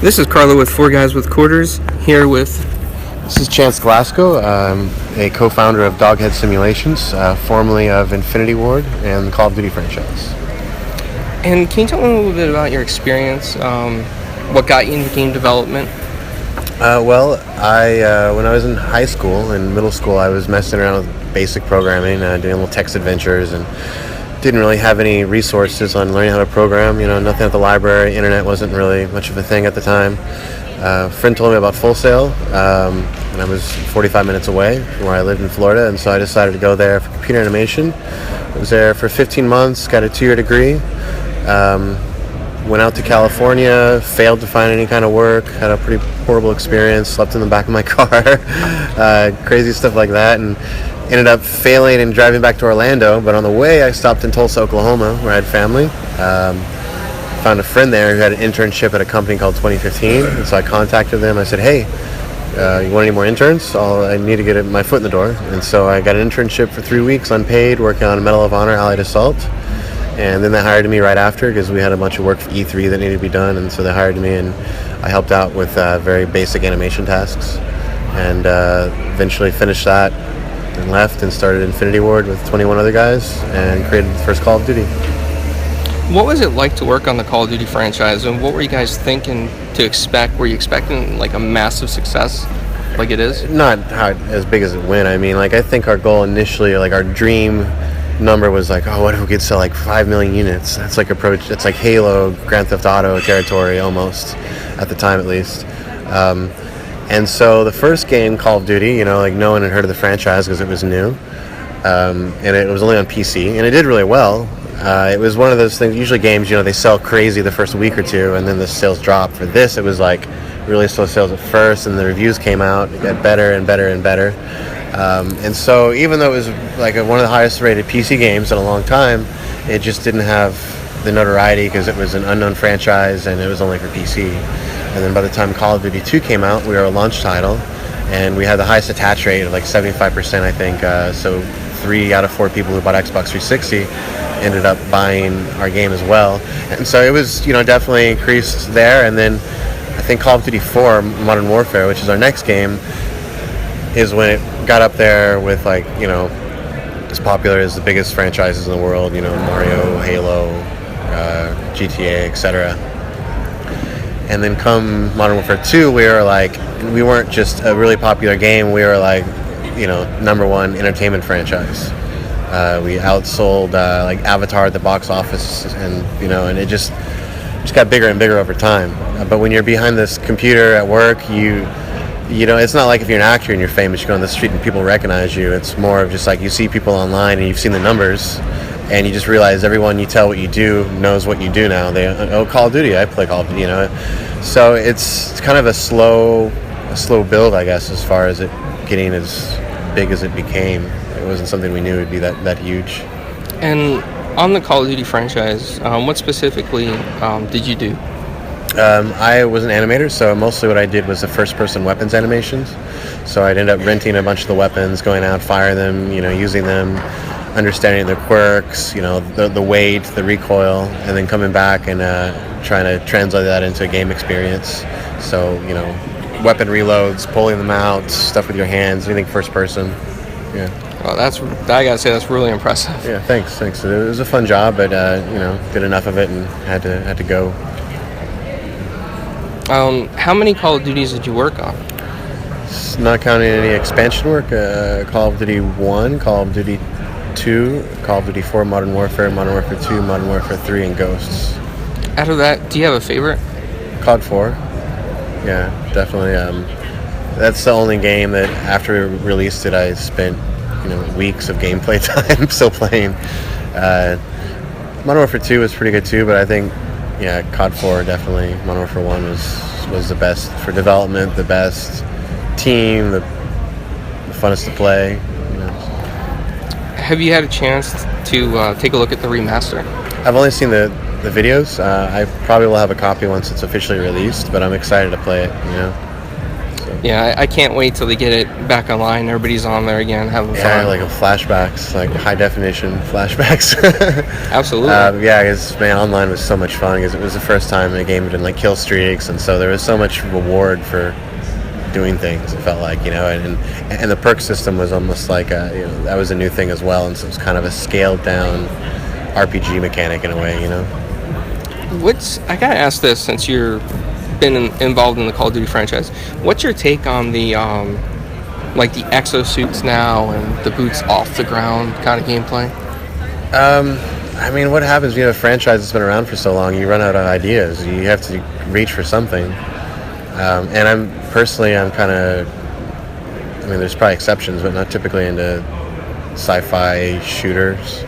This is Carlo with Four Guys with Quarters, here with... This is Chance Glasco, a co-founder of Doghead Simulations, formerly of Infinity Ward and the Call of Duty franchise. And can you tell me a little bit about your experience, what got you into game development? When I was in high school and middle school, I was messing around with basic programming, doing little text adventures, and didn't really have any resources on learning how to program. Nothing at the library. Internet wasn't really much of a thing at the time. A friend told me about Full Sail, and I was 45 minutes away from where I lived in Florida, and so I decided to go there for computer animation. I was there for 15 months, got a 2-year degree, went out to California, failed to find any kind of work, had a pretty horrible experience, slept in the back of my car, crazy stuff like that, and ended up failing and driving back to Orlando. But on the way, I stopped in Tulsa, Oklahoma, where I had family. Found a friend there who had an internship at a company called 2015, and so I contacted them. I said, hey, you want any more interns? I need to get my foot in the door. And so I got an internship for 3 weeks, unpaid, working on a Medal of Honor Allied Assault. And then they hired me right after because we had a bunch of work for E3 that needed to be done, and so they hired me, and I helped out with very basic animation tasks, and eventually finished that and left and started Infinity Ward with 21 other guys and created the first Call of Duty. What was it like to work on the Call of Duty franchise, and what were you guys thinking to expect? Were you expecting like a massive success like it is? Not as big as it went. I mean, I think our goal initially, our dream number was what if we could sell 5 million units? That's it's like Halo, Grand Theft Auto territory almost, at the time at least. And so the first game, Call of Duty, no one had heard of the franchise because it was new, and it was only on PC, and it did really well. It was one of those things, usually games, they sell crazy the first week or two, and then the sales drop. For this, it was really slow sales at first, and the reviews came out, it got better and better and better. And so even though it was one of the highest rated PC games in a long time, it just didn't have the notoriety because it was an unknown franchise and it was only for PC. And then by the time Call of Duty 2 came out, we were a launch title, and we had the highest attach rate of 75%, I think. So 3 out of 4 people who bought Xbox 360 ended up buying our game as well. And so it was, definitely increased there. And then I think Call of Duty 4 Modern Warfare, which is our next game, is when it got up there with as popular as the biggest franchises in the world, Mario, Halo, GTA, etc. And then come Modern Warfare 2, we were we weren't just a really popular game, we were number one entertainment franchise. We outsold Avatar at the box office, and and it just got bigger and bigger over time. But when you're behind this computer at work, it's not like if you're an actor and you're famous, you go on the street and people recognize you. It's more of just you see people online and you've seen the numbers, and you just realize everyone you tell what you do knows what you do now. Call of Duty, I play Call of Duty, So it's kind of a slow build, I guess, as far as it getting as big as it became. It wasn't something we knew would be that huge. And on the Call of Duty franchise, what specifically did you do? I was an animator, so mostly what I did was the first-person weapons animations. So I'd end up renting a bunch of the weapons, going out, firing them, using them, understanding their quirks, the weight, the recoil, and then coming back and trying to translate that into a game experience. So, weapon reloads, pulling them out, stuff with your hands, anything first-person. Yeah. Well, I gotta say, that's really impressive. Yeah, thanks. It was a fun job, but did enough of it and had to go. How many Call of Duties did you work on? Not counting any expansion work, Call of Duty 1, Call of Duty 2, Call of Duty 4, Modern Warfare 2, Modern Warfare 3, and Ghosts. Out of that, do you have a favorite? COD 4. Yeah, definitely. That's the only game that after we released it, I spent weeks of gameplay time still playing. Modern Warfare 2 was pretty good too, but I think COD 4 definitely. Modern Warfare 1 was the best for development, the best team, the funnest to play. Have you had a chance to take a look at the remaster? I've only seen the videos. I probably will have a copy once it's officially released, but I'm excited to play it. So. Yeah, I can't wait till they get it back online. Everybody's on there again, having Yeah, fun. like flashbacks, like high definition flashbacks. Absolutely. Yeah, because man, online was so much fun because it was the first time a game did like kill streaks, and so there was so much reward for doing things. It felt like, you know, and the perk system was almost like you know, that was a new thing as well, and so it was kind of a scaled down RPG mechanic in a way, you know. I gotta ask this, since you're involved in the Call of Duty franchise. What's your take on the like the exosuits now and the boots off the ground kind of gameplay? I mean, what happens when you have a franchise that's been around for so long? You run out of ideas. You have to reach for something. And I'm kind of, I mean, there's probably exceptions, but not typically into sci-fi shooters.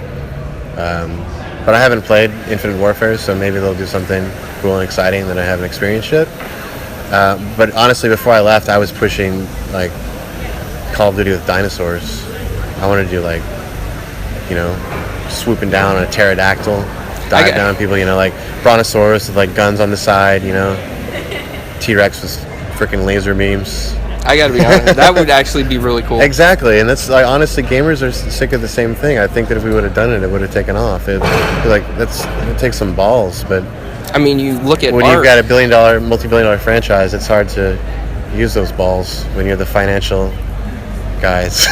But I haven't played Infinite Warfare, so maybe they'll do something cool and exciting that I haven't experienced yet. But honestly, before I left, I was pushing like Call of Duty with dinosaurs. I wanted to do like, you know, swooping down on a pterodactyl, dive down on people, you know, like brontosaurus with like guns on the side, you know, T-Rex with freaking laser beams. I gotta be honest, that would actually be really cool. Exactly, and that's like, honestly, gamers are sick of the same thing. I think that if we would have done it, it would have taken off. It takes some balls, but I mean, you look at when art, you've got a multi-billion-dollar franchise, it's hard to use those balls when you're the financial guys.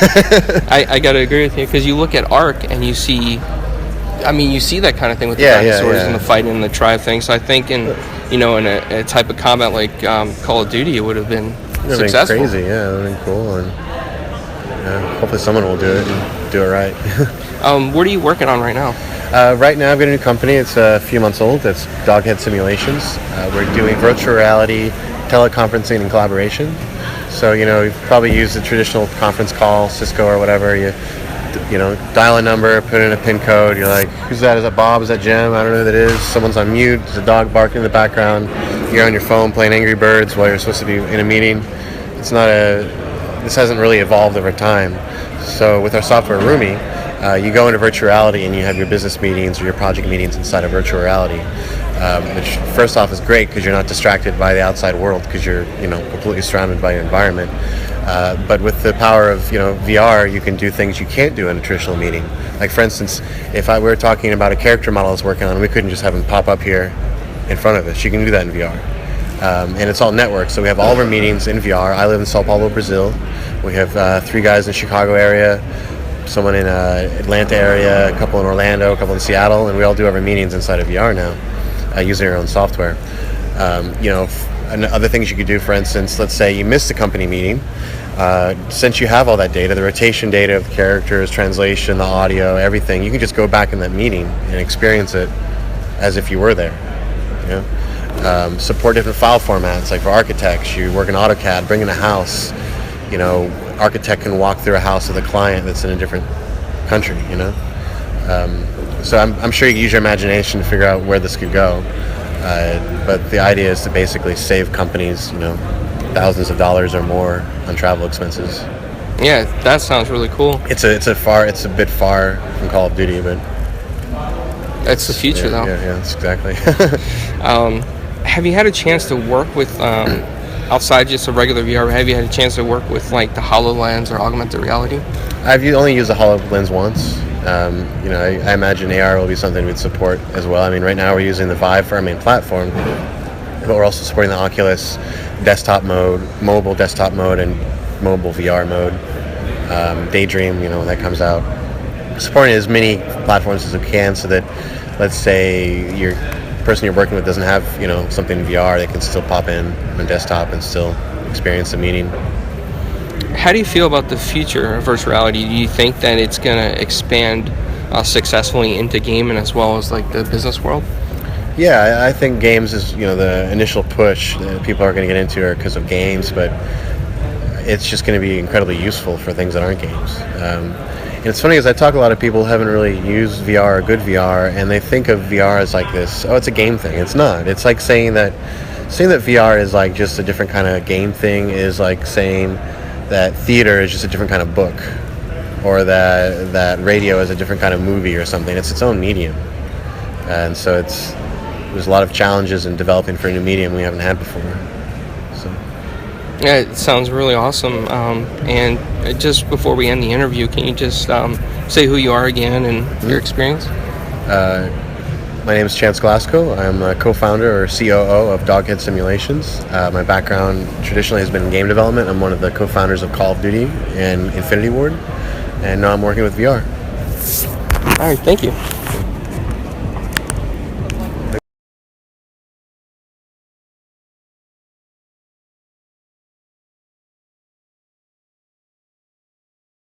I gotta agree with you, because you look at Ark and you see that kind of thing with the dinosaurs and the fighting and the tribe thing. So I think in a type of combat like Call of Duty, it would have been successful. Been crazy, yeah, it would have been cool, and hopefully someone will do it and do it right. What are you working on right now? Right now I've got a new company. It's a few months old. It's Doghead Simulations. We're doing virtual reality, teleconferencing, and collaboration. So, you know, you've probably used the traditional conference call, Cisco or whatever. You know, dial a number, put in a PIN code. You're like, who's that? Is that Bob? Is that Jim? I don't know who that is. Someone's on mute. There's a dog barking in the background. You're on your phone playing Angry Birds while you're supposed to be in a meeting. This hasn't really evolved over time. So with our software Roomie, you go into virtual reality and you have your business meetings or your project meetings inside of virtual reality, which first off is great because you're not distracted by the outside world because you're, you know, completely surrounded by your environment. But with the power of, you know, VR, you can do things you can't do in a traditional meeting. Like, for instance, if we were talking about a character model I was working on, we couldn't just have him pop up here in front of us. You can do that in VR. And it's all networked, so we have all of our meetings in VR. I live in Sao Paulo, Brazil. We have 3 guys in the Chicago area, someone in Atlanta area, a couple in Orlando, a couple in Seattle, and we all do our meetings inside of VR now, using our own software. And other things you could do, for instance, let's say you missed a company meeting. Since you have all that data, the rotation data of the characters, translation, the audio, everything, you can just go back in that meeting and experience it as if you were there. You know? Support different file formats, like for architects, you work in AutoCAD, bring in a house, you know, architect can walk through a house with a client that's in a different country, you know. So I'm sure you can use your imagination to figure out where this could go. But the idea is to basically save companies, you know, thousands of dollars or more on travel expenses. Yeah, that sounds really cool. It's a bit far from Call of Duty, but it's the future, though. Yeah, that's exactly. Have you had a chance to work with outside just a regular VR? Have you had a chance to work with like the HoloLens or augmented reality? I've only used the HoloLens once. You know, I imagine AR will be something we'd support as well. I mean, right now we're using the Vive for our main platform, but we're also supporting the Oculus desktop mode, mobile desktop mode, and mobile VR mode. Daydream, you know, when that comes out. Supporting as many platforms as we can so that, let's say, your person you're working with doesn't have, you know, something in VR, they can still pop in on desktop and still experience the meeting. How do you feel about the future of virtual reality? Do you think that it's going to expand successfully into gaming as well as like the business world? Yeah, I think games is, you know, the initial push that people are going to get into are because of games, but it's just going to be incredibly useful for things that aren't games. And it's funny because I talk to a lot of people who haven't really used VR or good VR, and they think of VR as like this, oh, it's a game thing. It's not. It's like saying that VR is like just a different kind of game thing is like saying that theater is just a different kind of book, or that radio is a different kind of movie or something. It's its own medium. And so there's a lot of challenges in developing for a new medium we haven't had before. So Yeah, it sounds really awesome. And just before we end the interview, can you just say who you are again and your experience? My name is Chance Glasco. I'm a co-founder or COO of Doghead Simulations. My background traditionally has been in game development. I'm one of the co-founders of Call of Duty and Infinity Ward, and now I'm working with VR. All right, thank you.